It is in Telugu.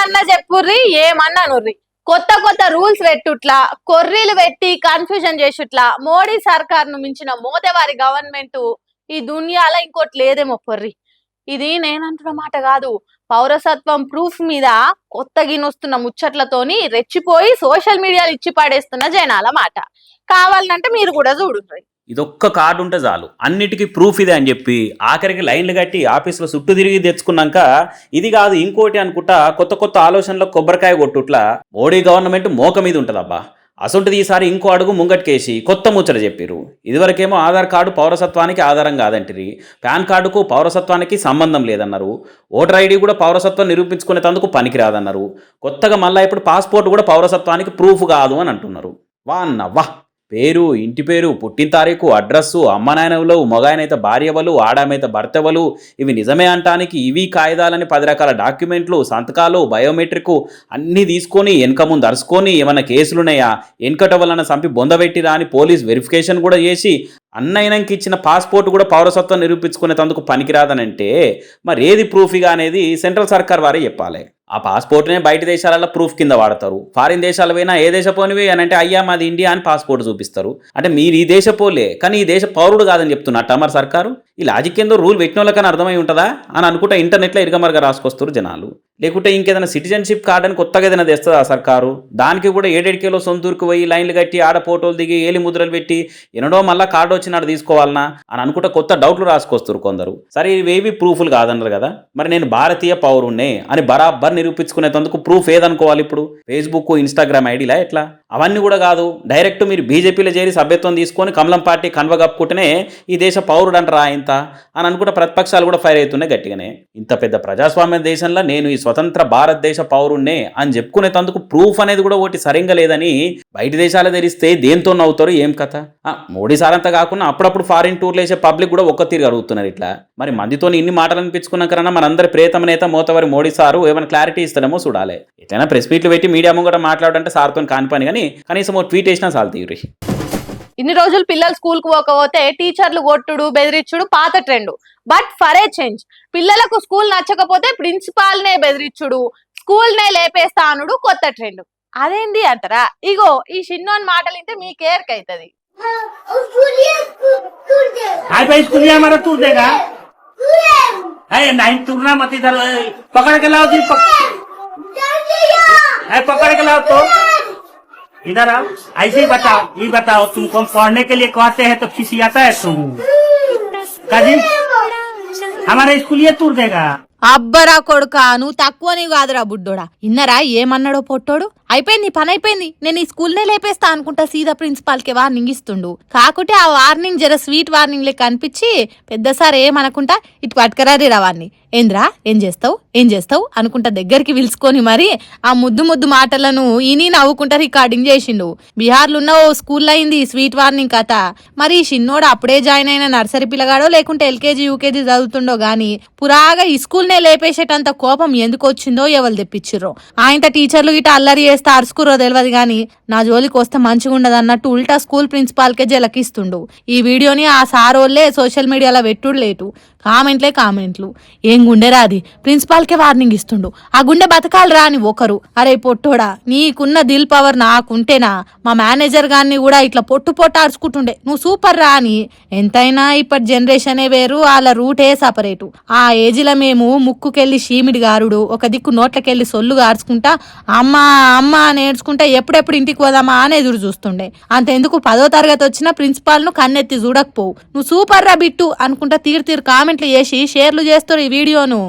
ఏమన్నా చెప్పుర్రి ఏమన్నా నుర్రి కొత్త కొత్త రూల్స్ పెట్టుట్లా కొర్రీలు పెట్టి కన్ఫ్యూజన్ చేసుట్లా మోడీ సర్కార్ ను మించిన మోదవారి గవర్నమెంట్ ఈ దునియాలో ఇంకోటి లేదేమో పొర్రి. ఇది నేనంటున్న మాట కాదు, పౌరసత్వం ప్రూఫ్ మీద కొత్తగినొస్తున్న ముచ్చట్లతోని రెచ్చిపోయి సోషల్ మీడియాలో ఇచ్చి పడేస్తున్న జనాల మాట. కావాలంటే మీరు కూడా చూడండి. ఇదొక్క కార్డు ఉంటే చాలు అన్నిటికీ ప్రూఫ్ ఇదే అని చెప్పి ఆఖరికి లైన్లు కట్టి ఆఫీసులో చుట్టూ తిరిగి తెచ్చుకున్నాక ఇది కాదు ఇంకోటి అనుకుంటా కొత్త కొత్త ఆలోచనలో కొబ్బరికాయ కొట్టుట్లా మోడీ గవర్నమెంట్ మోక మీద ఉంటుందబ్బా. అసొంటిది ఈసారి ఇంకో అడుగు ముంగట్కేసి కొత్త ముచ్చట చెప్పిరు. ఇదివరకేమో ఆధార్ కార్డు పౌరసత్వానికి ఆధారం కాదంటిరి, పాన్ కార్డుకు పౌరసత్వానికి సంబంధం లేదన్నారు, ఓటర్ ఐడి కూడా పౌరసత్వం నిరూపించుకునేందుకు పనికిరాదన్నారు. కొత్తగా మళ్ళీ ఇప్పుడు పాస్పోర్ట్ కూడా పౌరసత్వానికి ప్రూఫ్ కాదు అని అంటున్నారు. వా అన్నవ్వా, పేరు, ఇంటి పేరు, పుట్టిన తారీఖు, అడ్రస్సు, అమ్మ నాయనవులు, మగాయనైతే భార్యవలు, ఆడామైతే భర్తవలు, ఇవి నిజమే అంటానికి ఇవి కాయిదాలని 10 రకాల డాక్యుమెంట్లు, సంతకాలు, బయోమెట్రిక్ అన్నీ తీసుకొని వెనక ముందు అరుచుకొని ఏమన్నా కేసులున్నాయా, వెనకట వలన చంపి బొందబెట్టిరా అని పోలీస్ వెరిఫికేషన్ కూడా చేసి అన్నయ్యకి ఇచ్చిన పాస్పోర్ట్ కూడా పౌరసత్వం నిరూపించుకునేందుకు పనికిరాదనంటే మరి ఏది ప్రూఫ్గా అనేది సెంట్రల్ సర్కార్ వారే చెప్పాలి. ఆ పాస్పోర్ట్నే బయట దేశాలలో ప్రూఫ్ కింద వాడతారు. ఫారిన్ దేశాలు పోయినా ఏ దేశ పోనివి అని అంటే అయ్యా మాది ఇండియా అని పాస్పోర్ట్ చూపిస్తారు. అంటే మీరు ఈ దేశ పోలే కానీ ఈ దేశ పౌరుడు కాదని చెప్తున్నట్ట మరి సర్కారు. ఈ లాజిక్ ఏందో రూల్ పెట్టిన వాళ్ళకని అర్థమై ఉంటుందా అని అనుకుంటా ఇంటర్నెట్లో ఇరగమరగా రాసుకొస్తారు జనాలు. లేకుంటే ఇంకేదైనా సిటిజన్షిప్ కార్డ్ అని కొత్తగా ఏదైనా తెస్తుంది ఆ సర్కారు, దానికి కూడా 7 సొంతూరుకు పోయి లైన్లు కట్టి ఆడ ఫోటోలు దిగి ఏలి ముద్రలు పెట్టి ఎన్నడో మళ్ళీ కార్డు వచ్చినాడు తీసుకోవాలనా అని అనుకుంటా కొత్త డౌట్లు రాసుకొస్తారు కొందరు. సరే ఇవేవి ప్రూఫ్లు కాదన్నారు కదా, మరి నేను భారతీయ పౌరుణ్ణే అని బరాబర్ నిరూపించుకునేందుకు ప్రూఫ్ ఏదనుకోవాలి ఇప్పుడు? ఫేస్బుక్, ఇన్స్టాగ్రామ్ ఐడీలా ఎట్లా? అవన్నీ కూడా కాదు, డైరెక్ట్ మీరు బీజేపీలో చేరి సభ్యత్వం తీసుకొని కమలం పార్టీ కన్వ కప్పుకుంటేనే ఈ దేశ పౌరుడు అంటారా ఇంత అని అనుకుంటే ప్రతిపక్షాలు కూడా ఫైర్ అవుతున్నాయి గట్టిగానే. ఇంత పెద్ద ప్రజాస్వామ్య దేశంలో నేను ఈ స్వతంత్ర భారతదేశ పౌరుణ్ణే అని చెప్పుకునేందుకు ప్రూఫ్ అనేది కూడా ఒకటి సరిగ్గా లేదని బయట దేశాలు తెరిస్తే దేంతో నవ్వుతారు ఏం కథ? మోడీ సార్ అంతా కాకుండా అప్పుడప్పుడు ఫారిన్ టూర్లు వేసే పబ్లిక్ కూడా ఒక్క తీరు అడుగుతున్నారు ఇట్లా. మరి మందితో ఇన్ని మాటలు అనిపించుకున్నాకన్నా మనందరి ప్రియతమ నేత మోతవారి మోడీ సారు ఏమైనా క్లారిటీ ఇస్తాడేమో చూడాలి. ఎట్లయినా ప్రెస్ మీట్లు పెట్టి మీడియా ముంగట మాట్లాడంటే సార్తో కాని పని కానీ కనీసం ఓ ట్వీట్ వేసినా చాలు తీరు. ఇన్ని రోజులు పిల్లలు స్కూల్ కు పోకపోతే టీచర్లు కొట్టుడు బెదిరించుడు పాత trend. But for a change, పిల్లలకు స్కూల్ నచ్చకపోతే ప్రిన్సిపాల్ నే బెదిరించుడు, స్కూల్ నే లేపేస్తానుడు కొత్త ట్రెండ్. అదేంటి అంటారా? ఇగో ఈ చిన్నోన్ మాటలు ఇంటే మీకు ఏర్కైతుంది. इधर आओ, ऐसे ही बताओ, ये बताओ तुमको पढ़ने के लिए कहते हैं तो खिसियाता है तुम? काजी हमारे स्कूल ये तूर देगा. అబ్బరా కొడుకా, నువ్వు తక్కువ నీవు కాదురా బుడ్డోడా. ఇన్నరా ఏమన్నాడో పొట్టోడు? అయిపోయింది పని అయిపోయింది, నేను ఈ స్కూల్నే లేపేస్తా అనుకుంటా సీదా ప్రిన్సిపాల్ కి వార్నింగ్ ఇస్తుండు. కాకుంటే ఆ వార్నింగ్ జర స్వీట్ వార్నింగ్ లెక్క అనిపించి పెద్ద సార్ ఏమనుకుంటా ఇటు పట్టుకరారి రవాన్ని. ఏంద్రా ఏం చేస్తావు అనుకుంటా దగ్గరికి పిలుచుకొని మరి ఆ ముద్దు ముద్దు మాటలను ఇని నవ్వుకుంటా రికార్డింగ్ చేసిండు. బీహార్లో ఉన్న ఓ స్కూల్లో అయింది స్వీట్ వార్నింగ్ కథ. మరి ఈ చిన్నోడు అప్పుడే జాయిన్ అయిన నర్సరీ పిల్లగాడో లేకుంటే ఎల్కేజీ యూకేజీ చదువుతుండో గాని పురాగా ఈ స్కూల్నే లేపేసేటంత కోపం ఎందుకు వచ్చిందో ఎవరు తెప్పించిర్రో. ఆయన టీచర్లు గిట్ట అల్లరి చేస్తే అరుచుకురో తెలియదు గాని నా జోలికి వస్తే మంచిగా ఉండదు అన్నట్టు ఉల్టా స్కూల్ ప్రిన్సిపాల్ కే జలకిస్తుండు. ఈ వీడియోని ఆ సారోళ్లే సోషల్ మీడియాలో పెట్టుడు లేటు, కామెంట్లు. ఏం గుండెరా అది, ప్రిన్సిపాల్ కే వార్నింగ్ ఇస్తుండు, ఆ గుండె బతకాలి రా అని ఒకరు. అరే పొట్టోడా, నీకున్న దిల్ పవర్ నాకుంటేనా మా మేనేజర్ గారిని కూడా ఇట్లా పొట్టు అరుచుకుంటుండే, నువ్వు సూపర్ రా అని. ఎంతైనా ఇప్పటి జనరేషనే వేరు, వాళ్ళ రూటే సపరేటు. ఆ ఏజ్లో మేము ముక్కుకెళ్ళి షీమిడి గారుడు, ఒక దిక్కు నోట్లకెళ్ళి సొల్లు గార్చుకుంటా అమ్మా అని ఏడ్చుకుంటా ఎప్పుడెప్పుడు ఇంటికి పోదామా అని ఎదురు చూస్తుండే. అంతెందుకు 10వ తరగతి వచ్చిన ప్రిన్సిపాల్ ను కన్నెత్తి చూడకపోవు, నువ్వు సూపర్ రా బిట్టు అనుకుంటా తీరు కామెంట్లు చేసి షేర్లు చేస్తారు ఈ వీడియోను.